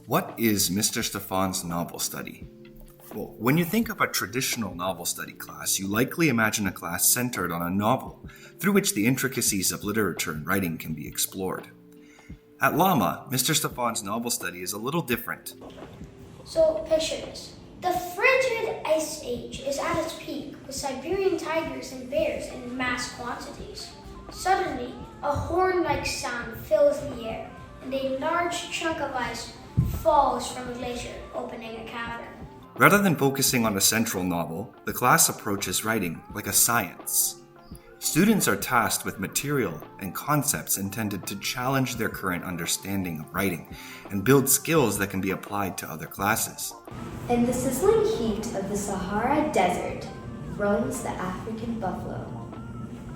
What is Mr. Stefan's novel study? Well, when you think of a traditional novel study class, you likely imagine a class centered on a novel, through which the intricacies of literature and writing can be explored. At LAMA, Mr. Stefan's novel study is a little different. So picture this. The frigid ice age is at its peak with Siberian tigers and bears in mass quantities. Suddenly, a horn-like sound fills the air, and a large chunk of ice falls from a glacier, opening a cavern. Rather than focusing on a central novel, the class approaches writing like a science. Students are tasked with material and concepts intended to challenge their current understanding of writing and build skills that can be applied to other classes. In the sizzling heat of the Sahara Desert roams the African buffalo,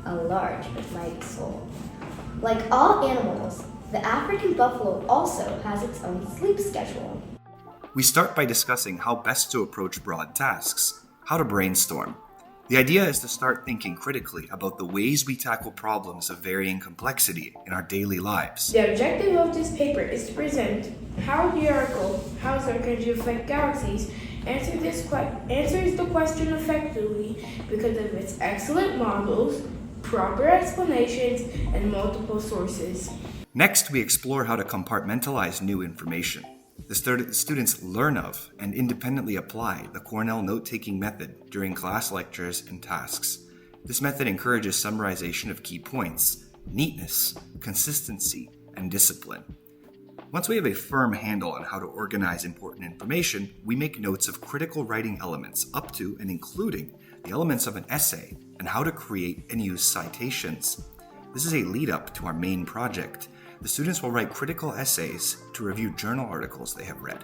a large but mighty soul. Like all animals, the African buffalo also has its own sleep schedule. We start by discussing how best to approach broad tasks, how to brainstorm. The idea is to start thinking critically about the ways we tackle problems of varying complexity in our daily lives. The objective of this paper is to present how the article, how is going to affect galaxies, answers the question effectively because of its excellent models, proper explanations, and multiple sources. Next, we explore how to compartmentalize new information. The students learn of and independently apply the Cornell note-taking method during class lectures and tasks. This method encourages summarization of key points, neatness, consistency, and discipline. Once we have a firm handle on how to organize important information, we make notes of critical writing elements up to and including the elements of an essay and how to create and use citations. This is a lead-up to our main project. The students will write critical essays to review journal articles they have read.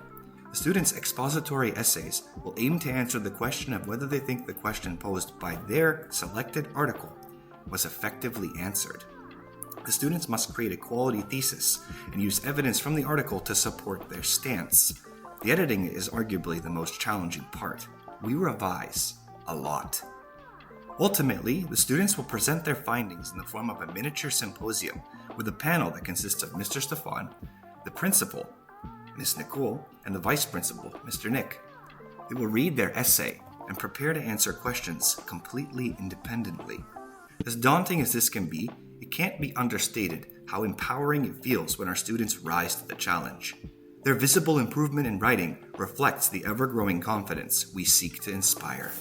The students' expository essays will aim to answer the question of whether they think the question posed by their selected article was effectively answered. The students must create a quality thesis and use evidence from the article to support their stance. The editing is arguably the most challenging part. We revise a lot. Ultimately, the students will present their findings in the form of a miniature symposium with a panel that consists of Mr. Stefan, the principal, Ms. Nicole, and the vice principal, Mr. Nick. They will read their essay and prepare to answer questions completely independently. As daunting as this can be, it can't be understated how empowering it feels when our students rise to the challenge. Their visible improvement in writing reflects the ever-growing confidence we seek to inspire.